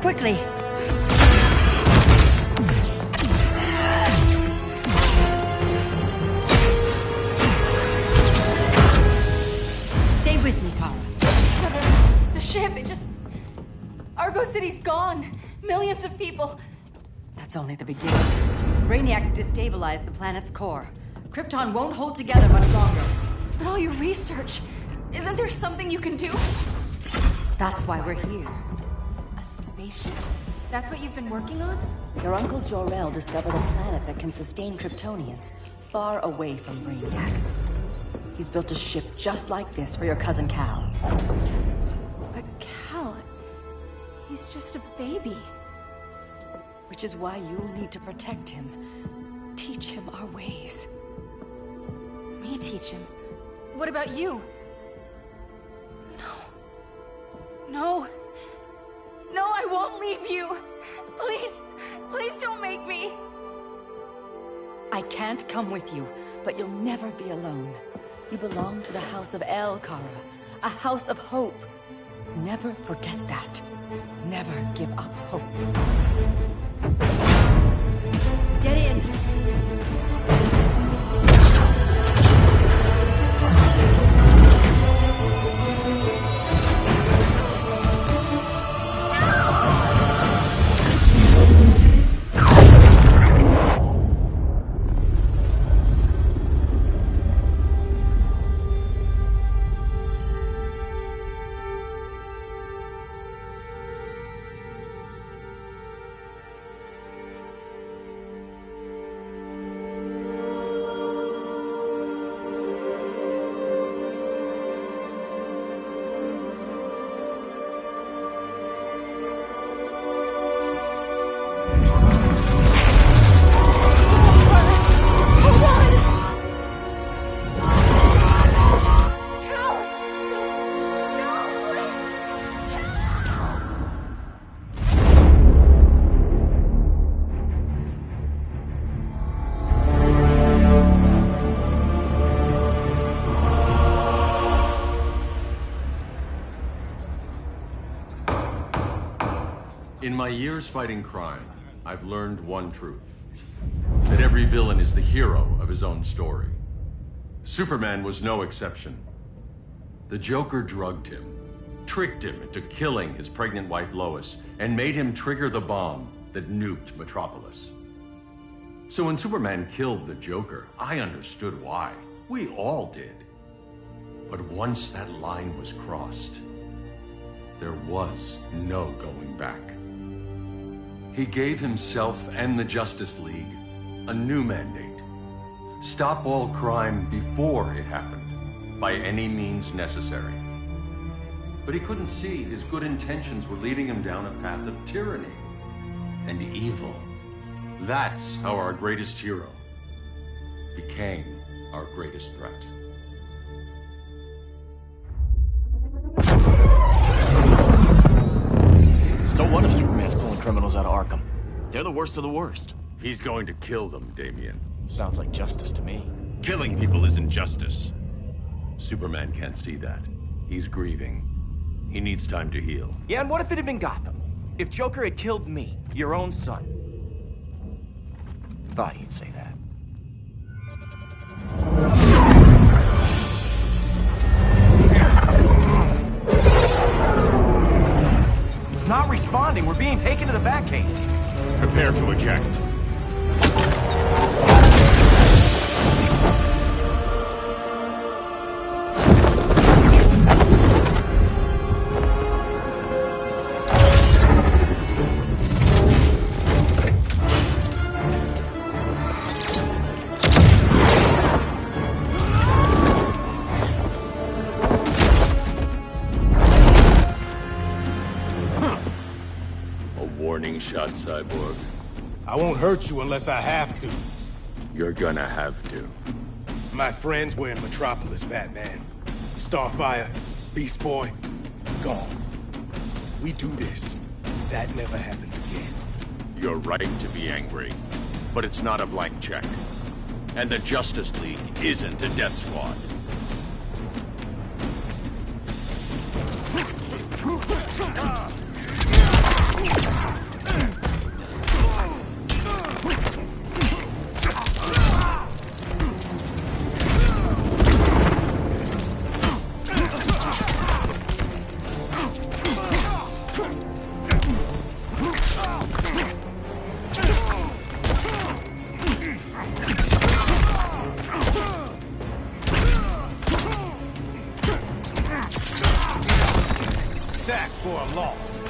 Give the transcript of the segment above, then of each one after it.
quickly. Stay with me, Kara. The ship, it just... Argo City's gone. Millions of people. That's only the beginning. Brainiac's destabilized the planet's core. Krypton won't hold together much longer. But all your research, isn't there something you can do? That's why we're here. A spaceship? That's what you've been working on? Your Uncle Jor-El discovered a planet that can sustain Kryptonians, far away from Brainiac. He's built a ship just like this for your cousin Cal. But Cal... he's just a baby. Which is why you'll need to protect him. Teach him our ways. Me teach him? What about you? No. No, I won't leave you. Please, please don't make me. I can't come with you, but you'll never be alone. You belong to the House of El, Kara. A house of hope. Never forget that. Never give up hope. Get in! In my years fighting crime, I've learned one truth. That every villain is the hero of his own story. Superman was no exception. The Joker drugged him, tricked him into killing his pregnant wife Lois, and made him trigger the bomb that nuked Metropolis. So when Superman killed the Joker, I understood why. We all did. But once that line was crossed, there was no going back. He gave himself and the Justice League a new mandate. Stop all crime before it happened, by any means necessary. But he couldn't see his good intentions were leading him down a path of tyranny and evil. That's how our greatest hero became our greatest threat. So what if Superman's pulling criminals out of Arkham? They're the worst of the worst. He's going to kill them, Damian. Sounds like justice to me. Killing people isn't justice. Superman can't see that. He's grieving. He needs time to heal. Yeah, and what if it had been Gotham? If Joker had killed me, your own son? Thought you'd say that. It's not responding. We're being taken to the Batcave. Prepare to eject. Warning shot, Cyborg. I won't hurt you unless I have to. You're gonna have to. My friends were in Metropolis, Batman. Starfire, Beast Boy, gone. We do this. That never happens again. You're right to be angry, but it's not a blank check. And the Justice League isn't a death squad. sack for a loss.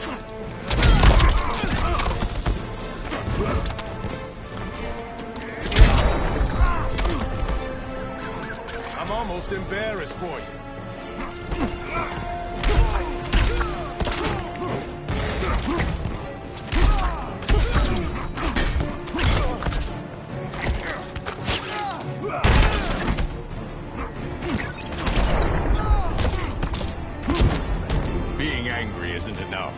I'm almost embarrassed for you. Being angry isn't enough.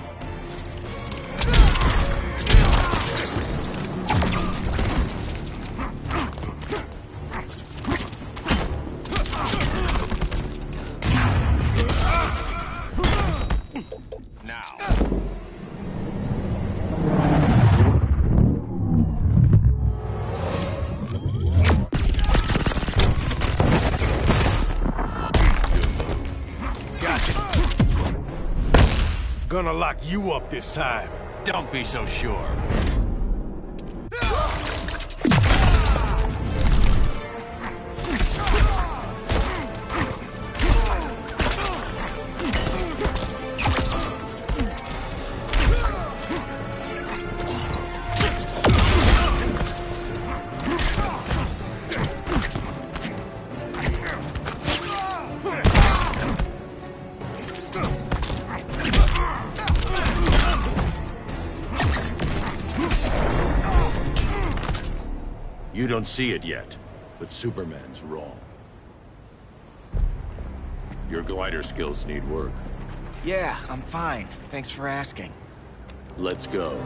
Gonna lock you up this time. Don't be so sure. You don't see it yet, but Superman's wrong. Your glider skills need work. Yeah, I'm fine. Thanks for asking. Let's go.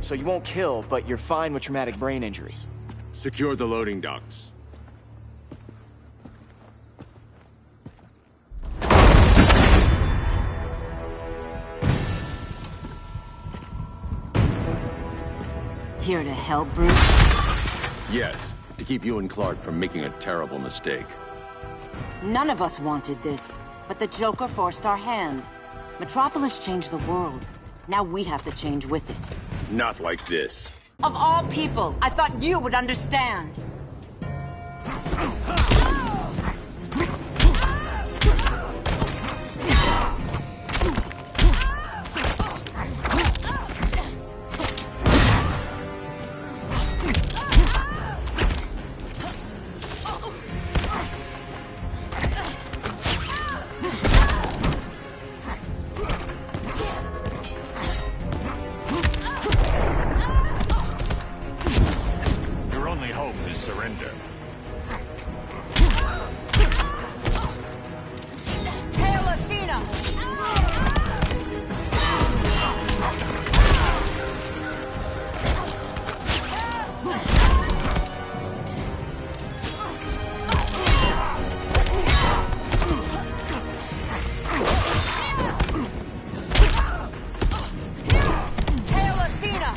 So you won't kill, but you're fine with traumatic brain injuries. Secure the loading docks. Here to help, Bruce? Yes, to keep you and Clark from making a terrible mistake. None of us wanted this, but the Joker forced our hand. Metropolis changed the world. Now we have to change with it. Not like this. Of all people, I thought you would understand. Surrender. Hail Athena! Hail Athena!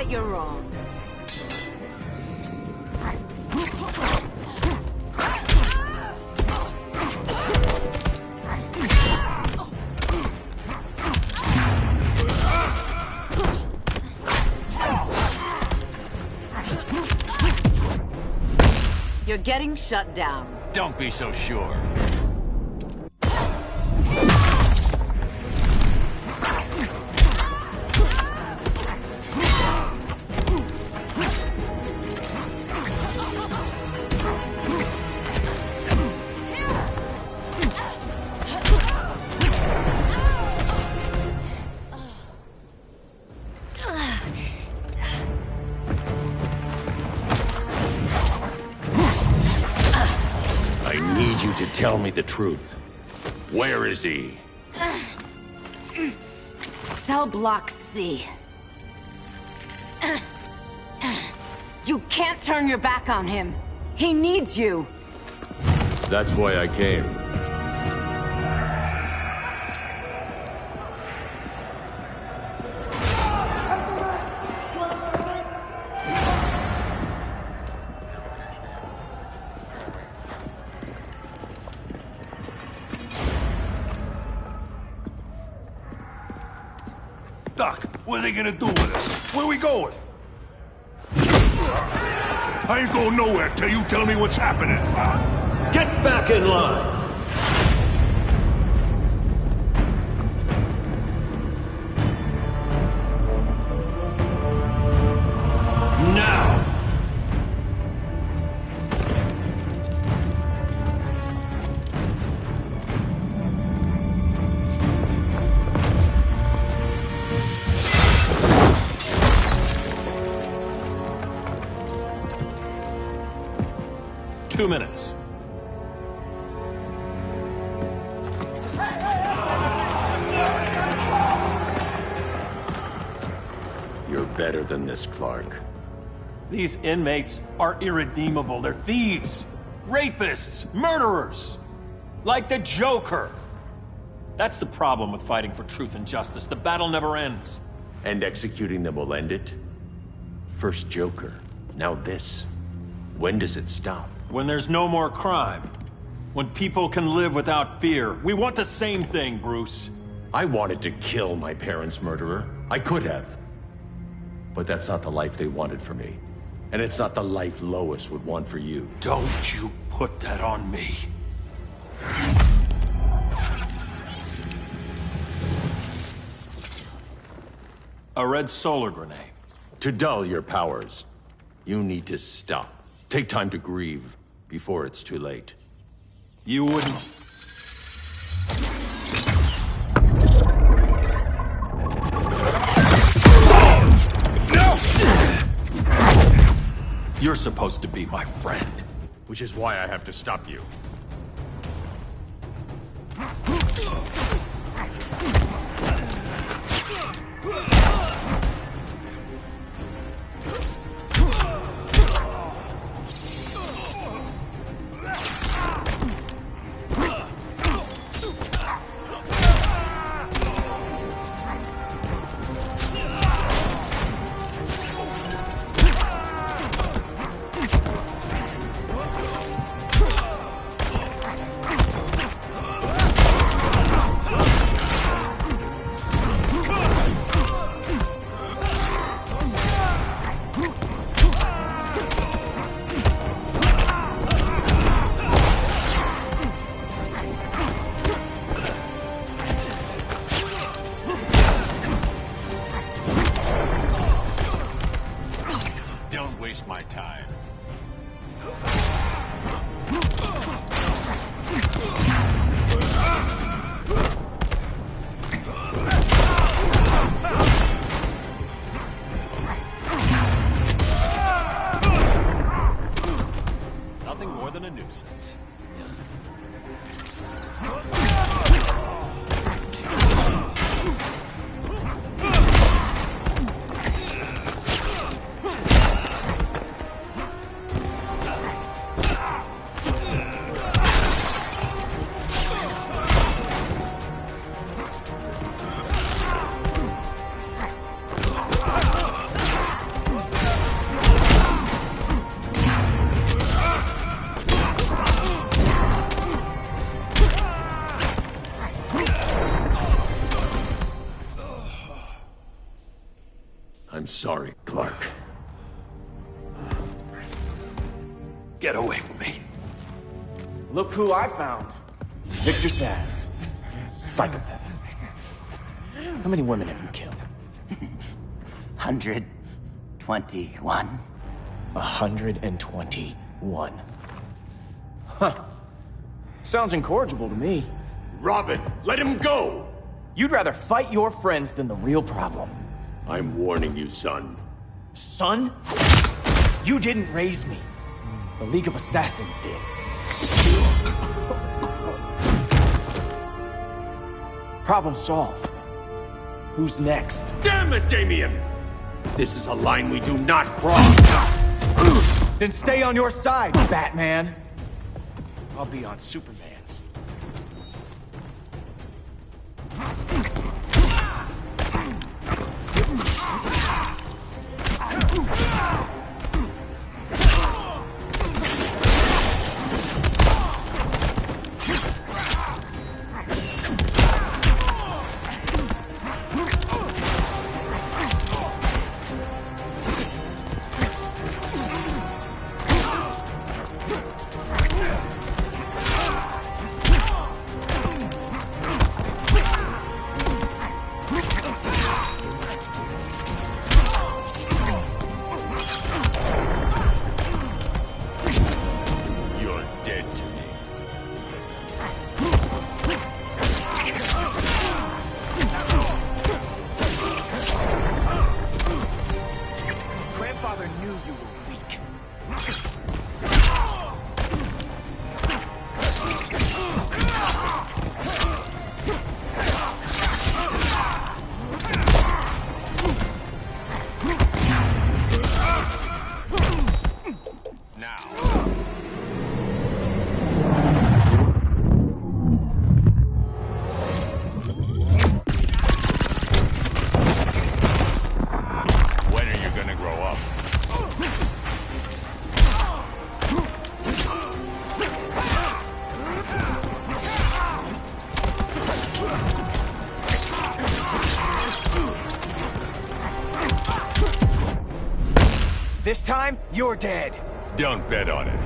You're wrong. You're getting shut down. Don't be so sure. need you to tell me the truth. Where is he? Cell block C. You can't turn your back on him. He needs you. That's why I came. Doc, what are they gonna do with us? Where we going? I ain't going nowhere till you tell me what's happening. Get back in line! Now! Two minutes. You're better than this, Clark. These inmates are irredeemable. They're thieves, rapists, murderers. Like the Joker. That's the problem with fighting for truth and justice. The battle never ends. And executing them will end it? First Joker, now this. When does it stop? When there's no more crime. When people can live without fear. We want the same thing, Bruce. I wanted to kill my parents' murderer. I could have. But that's not the life they wanted for me. And it's not the life Lois would want for you. Don't you put that on me. A red solar grenade. To dull your powers, you need to stop. Take time to grieve before it's too late. You wouldn't... You're supposed to be my friend. Which is why I have to stop you. My time. Nothing more than a nuisance. I'm sorry, Clark. Get away from me. Look who I found. Victor Zsasz. Psychopath. How many women have you killed? 121. 121. Huh. Sounds incorrigible to me. Robin, let him go! You'd rather fight your friends than the real problem. I'm warning you, son. Son? You didn't raise me. The League of Assassins did. Problem solved. Who's next? Damn it, Damien! This is a line we do not cross! Then stay on your side, Batman. I'll be on Superman's. You're dead to me. Grandfather knew you were weak. When are you gonna grow up? This time, you're dead. Don't bet on it.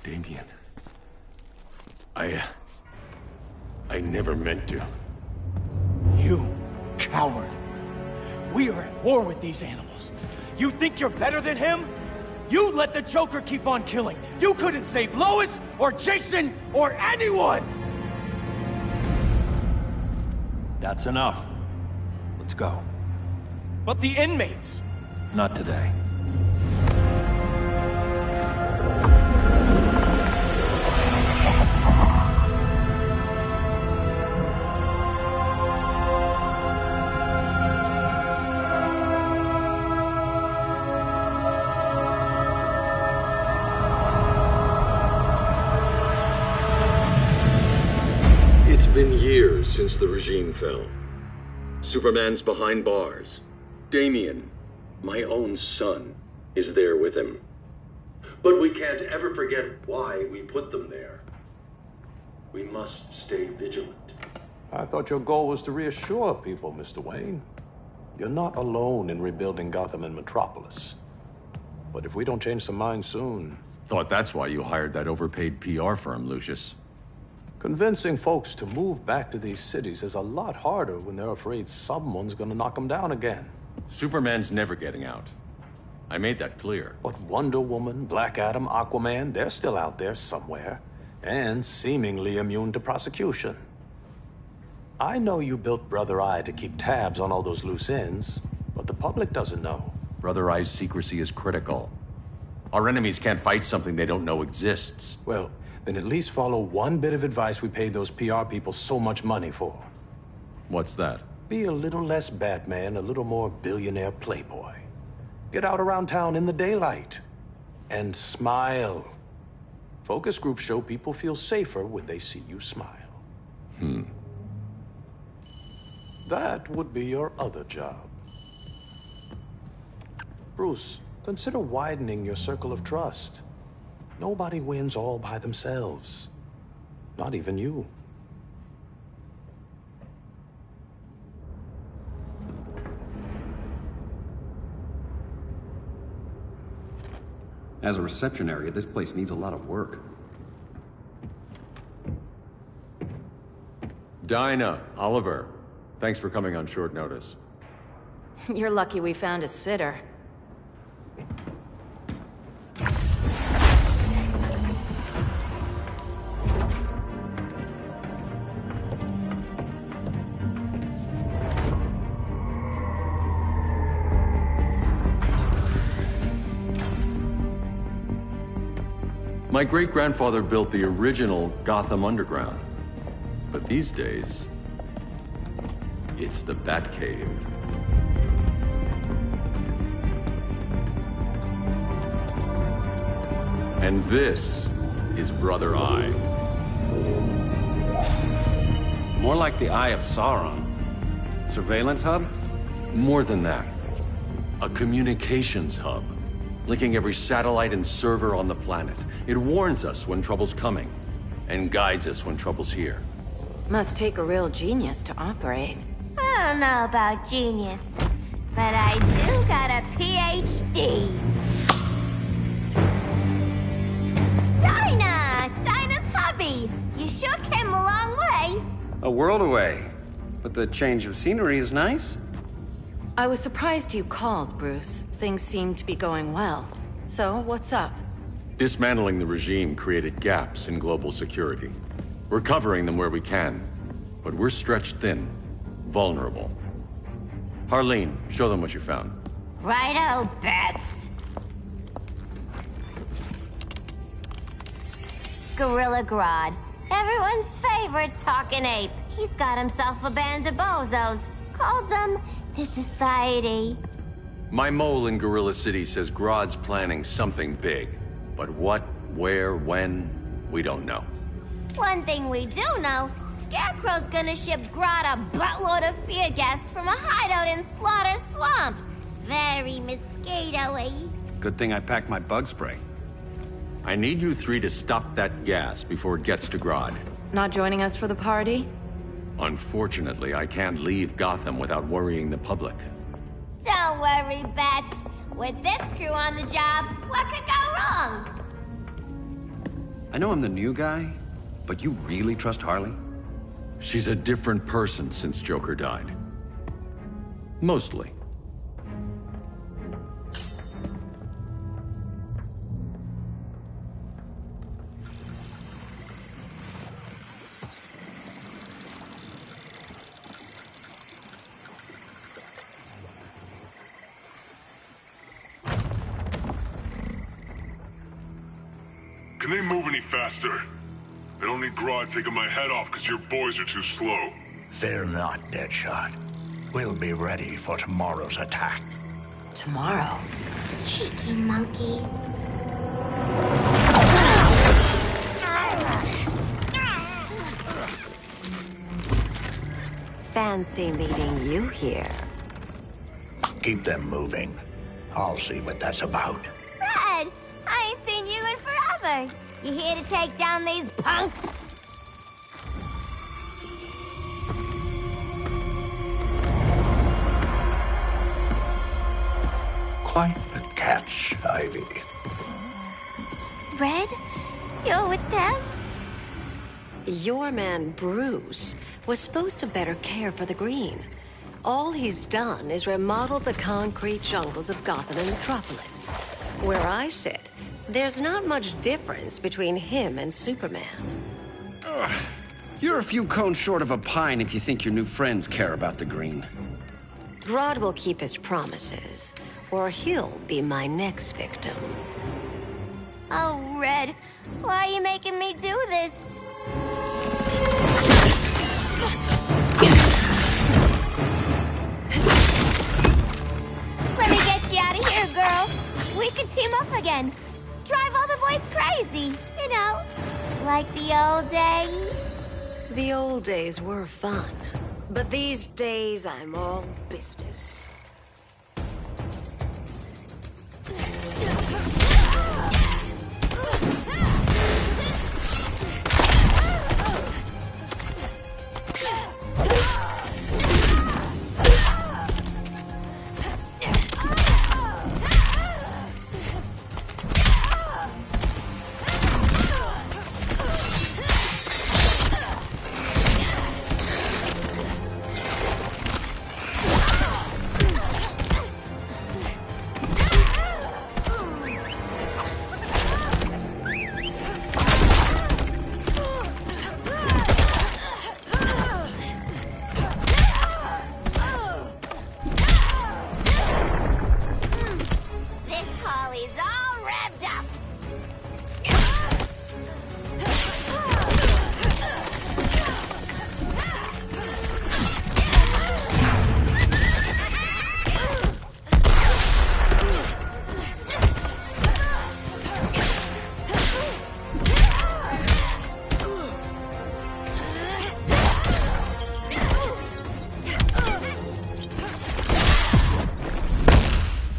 Damien. I never meant to. You coward. We are at war with these animals. You think you're better than him? You let the Joker keep on killing. You couldn't save Lois, or Jason, or anyone! That's enough. Let's go. But the inmates! Not today. It's been years since the regime fell. Superman's behind bars. Damien, my own son, is there with him. But we can't ever forget why we put them there. We must stay vigilant. I thought your goal was to reassure people, Mr. Wayne. You're not alone in rebuilding Gotham and Metropolis. But if we don't change some minds soon... Thought that's why you hired that overpaid PR firm, Lucius. Convincing folks to move back to these cities is a lot harder when they're afraid someone's gonna knock them down again. Superman's never getting out. I made that clear. But Wonder Woman, Black Adam, Aquaman, they're still out there somewhere. And seemingly immune to prosecution. I know you built Brother Eye to keep tabs on all those loose ends, but the public doesn't know. Brother Eye's secrecy is critical. Our enemies can't fight something they don't know exists. Well, then at least follow one bit of advice we paid those PR people so much money for. What's that? Be a little less Batman, a little more billionaire playboy. Get out around town in the daylight. And smile. Focus groups show people feel safer when they see you smile. That would be your other job. Bruce, consider widening your circle of trust. Nobody wins all by themselves. Not even you. As a reception area, this place needs a lot of work. Dinah, Oliver, thanks for coming on short notice. You're lucky we found a sitter. My great-grandfather built the original Gotham Underground. But these days, it's the Batcave. And this is Brother Eye. More like the Eye of Sauron. Surveillance hub? More than that. A communications hub, linking every satellite and server on the planet. It warns us when trouble's coming, and guides us when trouble's here. Must take a real genius to operate. I don't know about genius, but I do got a PhD. Dinah's hubby! You sure came a long way. A world away. But the change of scenery is nice. I was surprised you called, Bruce. Things seem to be going well. So, what's up? Dismantling the regime created gaps in global security. We're covering them where we can, but we're stretched thin, vulnerable. Harleen, show them what you found. Righto, Bats. Gorilla Grodd. Everyone's favorite talking ape. He's got himself a band of bozos. Calls them the Society. My mole in Gorilla City says Grodd's planning something big. But what, where, when, we don't know. One thing we do know, Scarecrow's gonna ship Grodd a buttload of fear gas from a hideout in Slaughter Swamp. Very mosquito-y. Good thing I packed my bug spray. I need you three to stop that gas before it gets to Grodd. Not joining us for the party? Unfortunately, I can't leave Gotham without worrying the public. Don't worry, Bats. With this crew on the job, what could go wrong? I know I'm the new guy, but you really trust Harley? She's a different person since Joker died. Mostly. Can they move any faster? I don't need Grodd taking my head off because your boys are too slow. Fear not, Deadshot. We'll be ready for tomorrow's attack. Tomorrow? Cheeky monkey. Fancy meeting you here. Keep them moving. I'll see what that's about. Red, I ain't seen you in forever. You here to take down these punks? Quite the catch, Ivy. Red, you're with them? Your man, Bruce, was supposed to better care for the Green. All he's done is remodel the concrete jungles of Gotham and Metropolis. Where I sit, there's not much difference between him and Superman. Ugh. You're a few cones short of a pine if you think your new friends care about the Green. Grodd will keep his promises, or he'll be my next victim. Oh, Red, why are you making me do this? Let me get you out of here, girl. We can team up again. Drive all the boys crazy, you know, like the old days. The old days were fun, but these days I'm all business.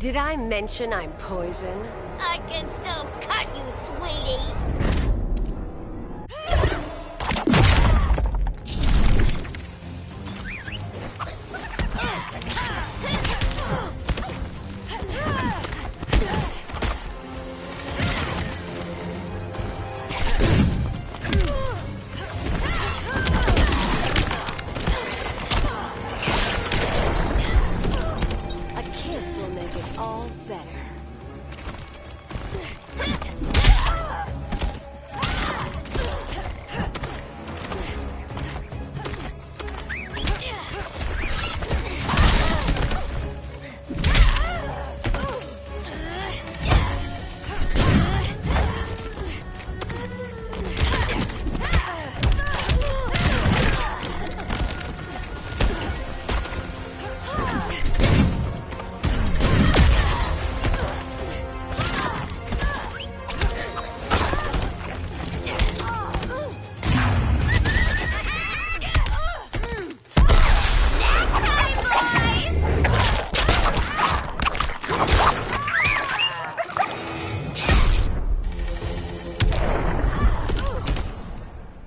Did I mention I'm poison? I can still cut you, sweetie. A kiss will make it all better.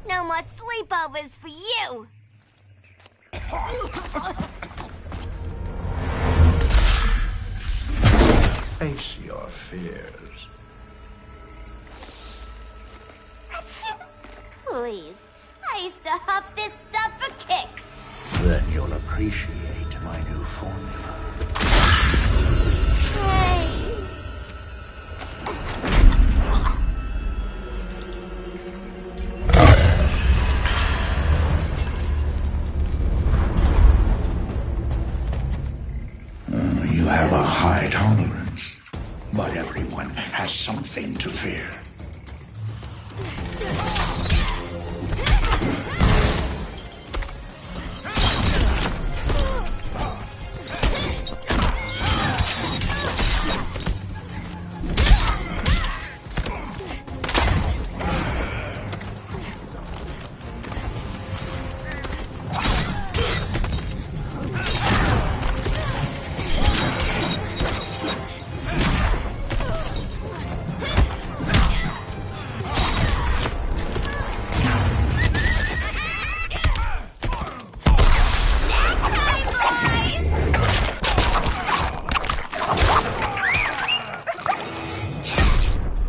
No more sleepovers for you! Face your fears. Please, I used to huff this stuff for kicks. Then you'll appreciate my new formula. Hey. You have a high tolerance, but everyone has something to fear.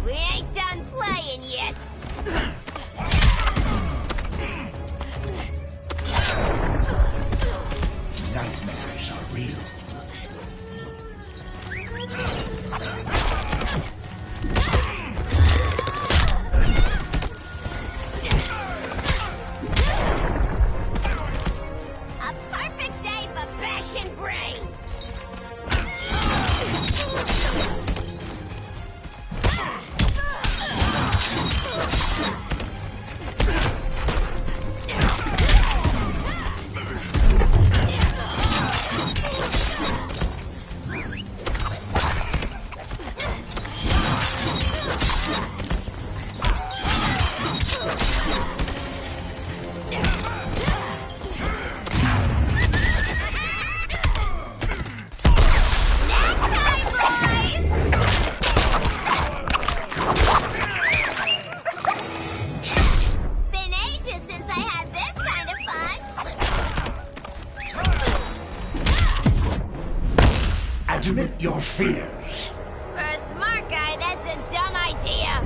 We ain't done playing yet. Nightmares are real. A perfect day for bashing brains. Been ages since I had this kind of fun. Admit your fears. For a smart guy, that's a dumb idea.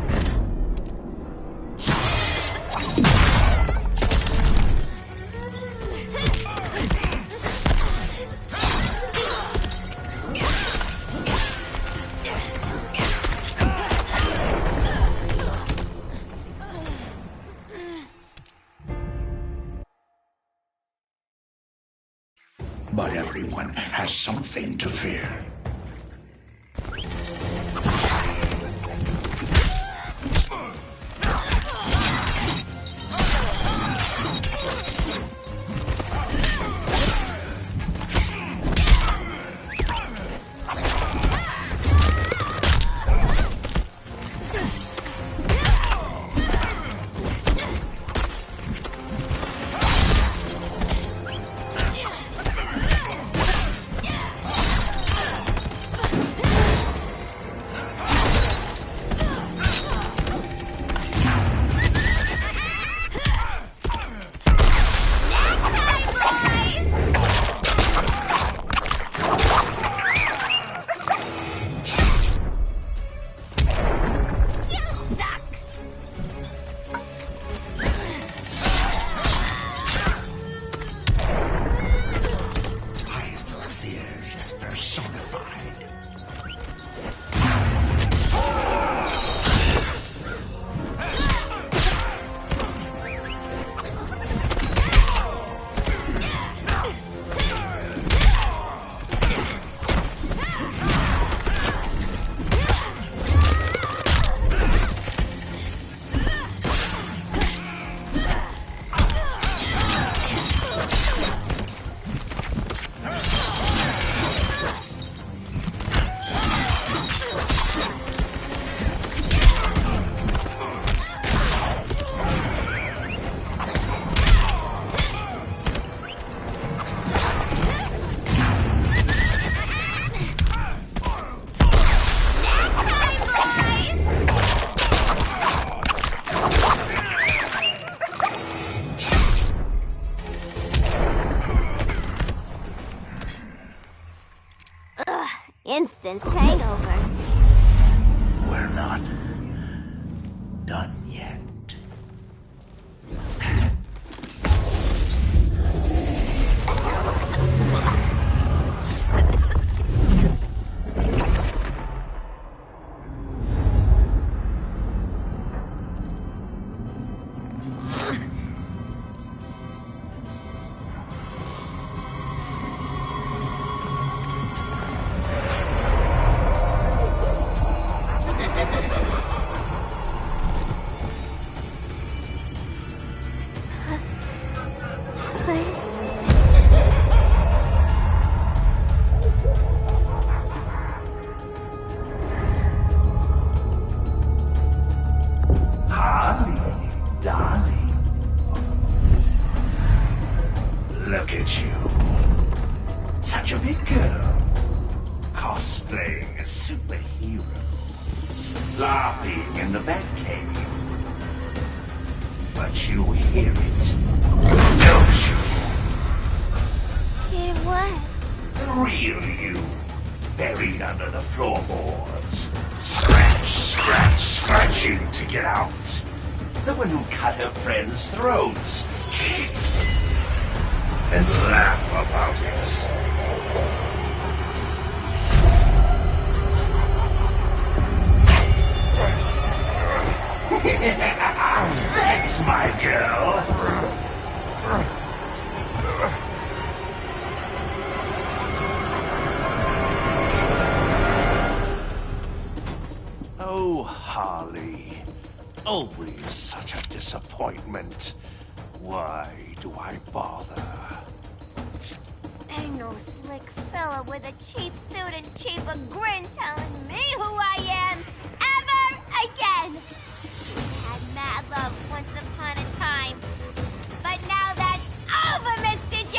But everyone has something to fear. Instant hangover. We're not done yet. Harley, darling. Look at you. Such a big girl. Cosplaying a superhero. Laughing in the Batcave. But you hear it, don't you? Hear what? The real you, buried under the floorboards. Scratch, scratch, scratching to get out. The one who cut her friends' throats. And laugh about it. That's my girl. Oh, Harley. Always such a disappointment. Why do I bother? Ain't no slick fella with a cheap suit and cheaper grin telling me who I am ever again. We had mad love once upon a time, but now that's over, Mr. J.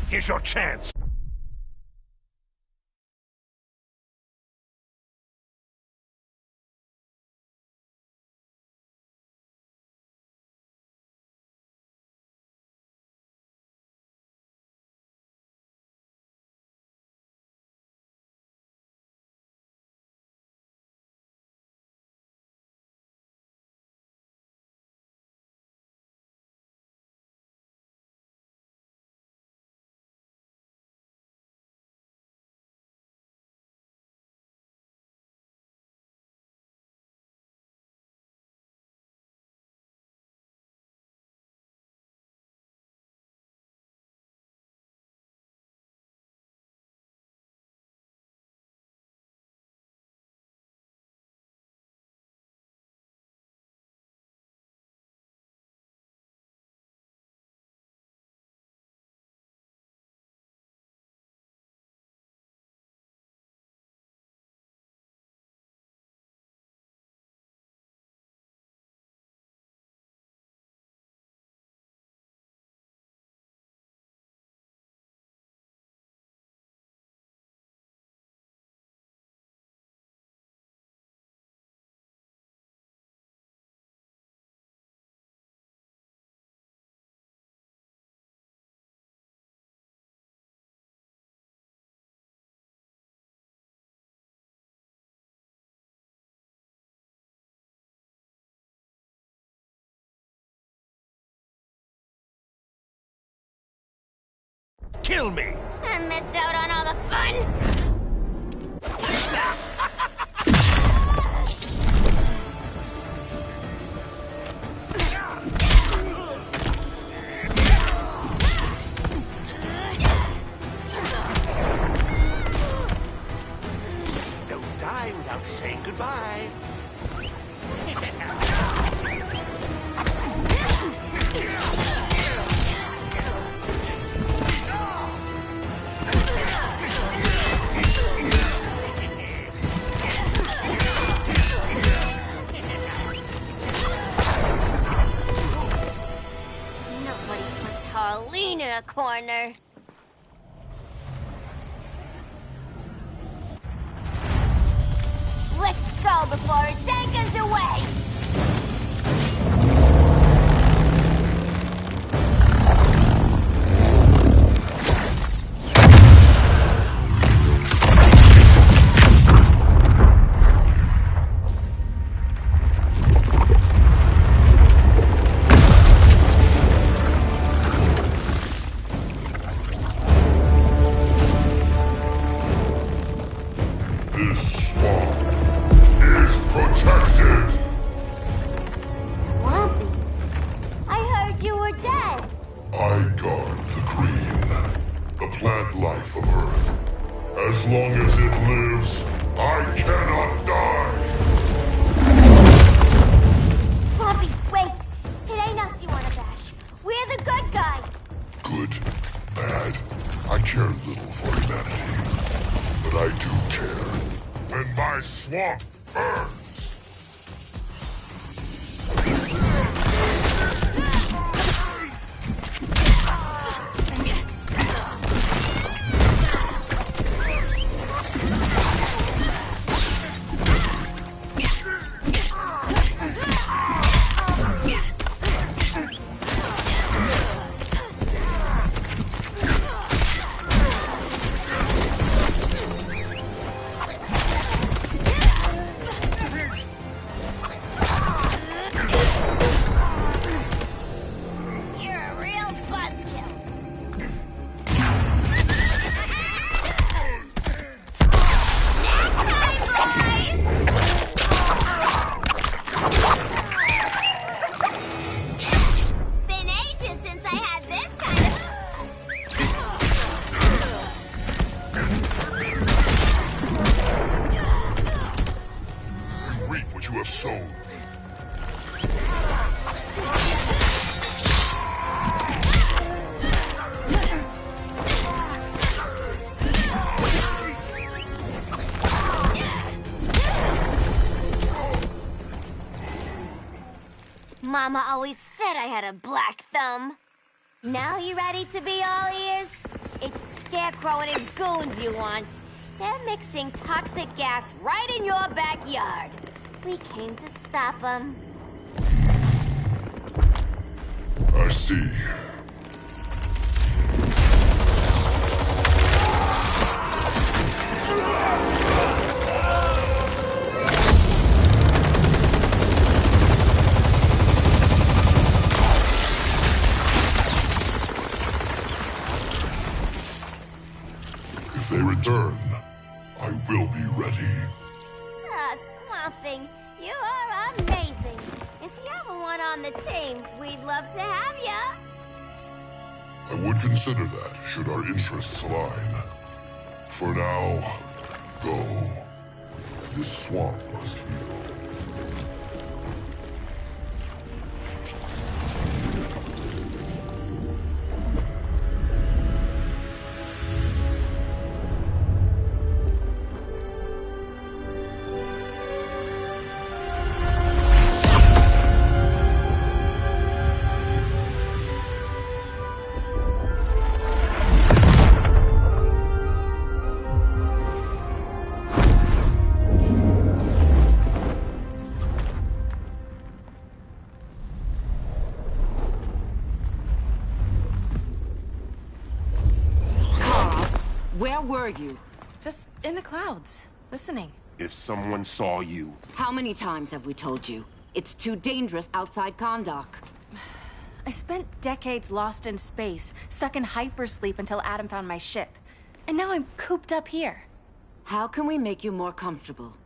Here's your chance. kill me! And miss out on all the fun? Don't die without saying goodbye. Nobody puts Harleen in a corner. Let's go before it takes us away! This swamp is protected. Swampy? I heard you were dead. I guard the green, the plant life of Earth. As long as it lives, I cannot die. Swampy, wait! It ain't us you wanna bash. We're the good guys. Good, bad, I care little for humanity. But I do care when my swamp burns. You're a real buzzkill. Been ages since I had this kind of... You reap what you have sown. Mama always said I had a black thumb. Now you ready to be all ears? It's Scarecrow and his goons you want. They're mixing toxic gas right in your backyard. We came to stop them. I see. If they return, I will be ready. Ah, Swamp Thing, you are amazing. If you ever want on the team, we'd love to have ya. I would consider that, should our interests align. For now, go. This swamp must heal. Where were you? Just in the clouds, listening. If someone saw you, How many times have we told you? It's too dangerous outside Kahndaq. I spent decades lost in space, stuck in hypersleep until Adam found my ship. And now I'm cooped up here. How can we make you more comfortable?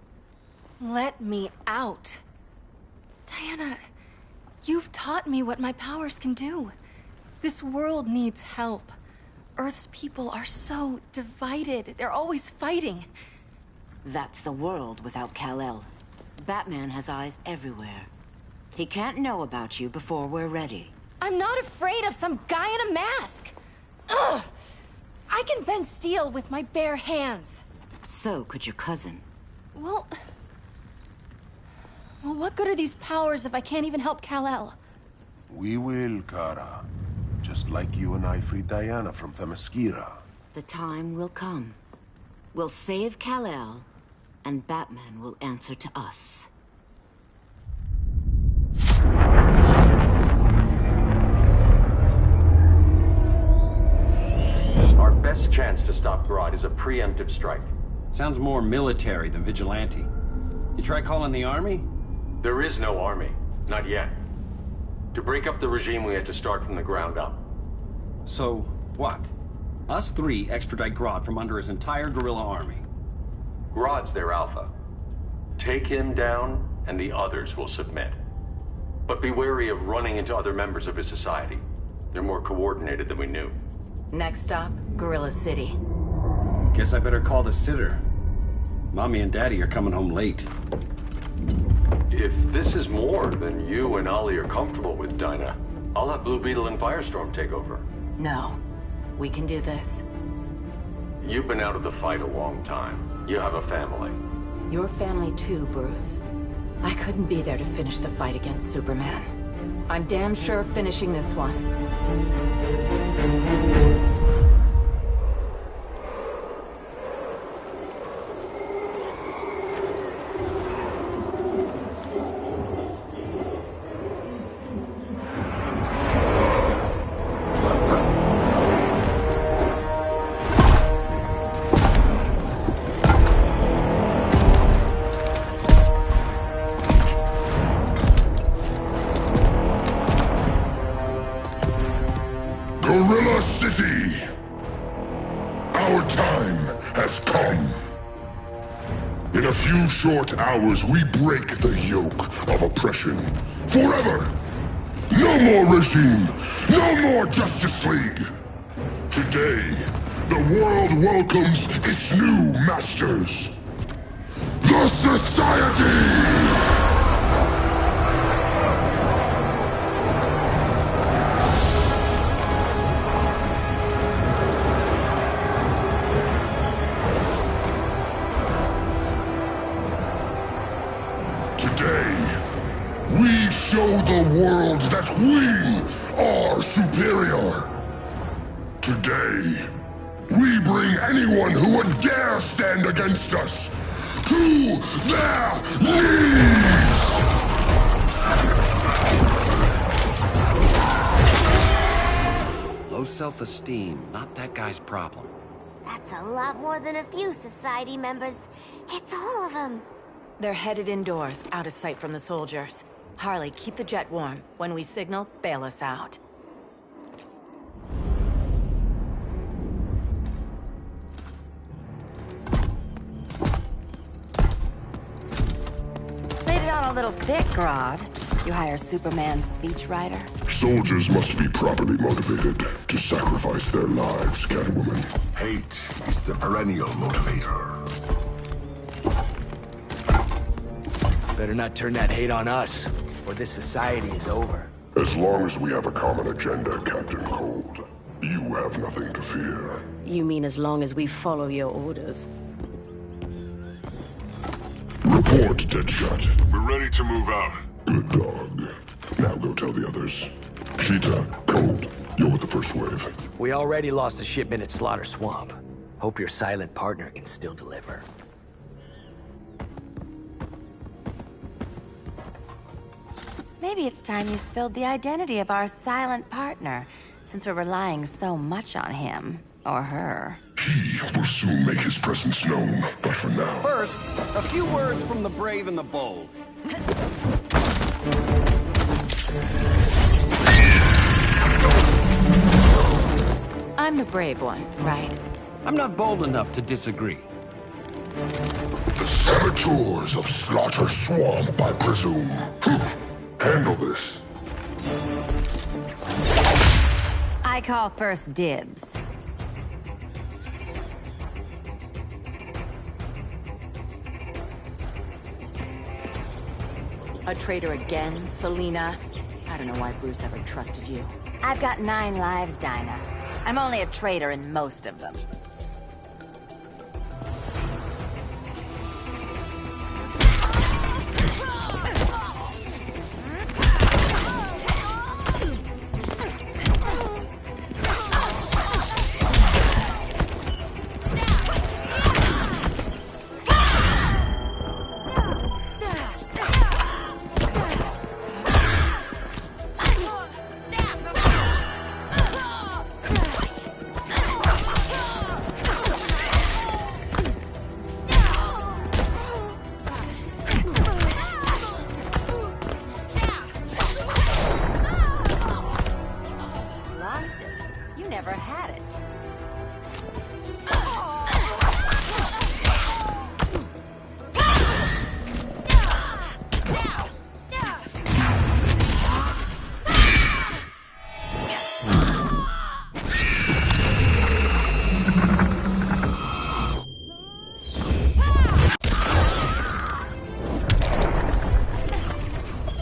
Let me out. Diana, you've taught me what my powers can do. This world needs help. Earth's people are so divided. They're always fighting. That's the world without Kal-El. Batman has eyes everywhere. He can't know about you before we're ready. I'm not afraid of some guy in a mask. Ugh! I can bend steel with my bare hands. So could your cousin. Well, what good are these powers if I can't even help Kal-El? We will, Kara. Just like you and I freed Diana from Themyscira. The time will come. We'll save Kal-El, and Batman will answer to us. Our best chance to stop Grodd is a preemptive strike. Sounds more military than vigilante. You try calling the army? There is no army. Not yet. To break up the regime, we had to start from the ground up. So, what? Us three extradite Grodd from under his entire guerrilla army. Grodd's their alpha. Take him down, and the others will submit. But be wary of running into other members of his society. They're more coordinated than we knew. Next stop, Gorilla City. Guess I better call the sitter. Mommy and Daddy are coming home late. If this is more than you and Ollie are comfortable with, Dinah, I'll have Blue Beetle and Firestorm take over. No. We can do this. You've been out of the fight a long time. You have a family. Your family too, Bruce. I couldn't be there to finish the fight against Superman. I'm damn sure finishing this one. Gorilla City! Our time has come. In a few short hours, we break the yoke of oppression. Forever! No more regime! No more Justice League! Today, the world welcomes its new masters. The Society! We show the world that we are superior. Today, we bring anyone who would dare stand against us to their knees! Low self-esteem, not that guy's problem. That's a lot more than a few Society members. It's all of them. They're headed indoors, out of sight from the soldiers. Harley, keep the jet warm. When we signal, bail us out. Laid it on a little thick, Grodd. You hire Superman's speechwriter? Soldiers must be properly motivated to sacrifice their lives, Catwoman. Hate is the perennial motivator. Better not turn that hate on us, or this society is over. As long as we have a common agenda, Captain Cold, you have nothing to fear. You mean as long as we follow your orders? Report, Deadshot. We're ready to move out. Good dog. Now go tell the others. Cheetah, Cold, you're with the first wave. We already lost a shipment at Slaughter Swamp. Hope your silent partner can still deliver. Maybe it's time you spilled the identity of our silent partner, since we're relying so much on him. Or her. He will soon make his presence known, but for now... First, a few words from the brave and the bold. I'm the brave one, right? I'm not bold enough to disagree. The saboteurs of Slaughter Swamp, I presume. Handle this. I call first dibs. A traitor again, Selina? I don't know why Bruce ever trusted you. I've got 9 lives, Dinah. I'm only a traitor in most of them.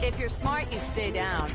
If you're smart, you stay down.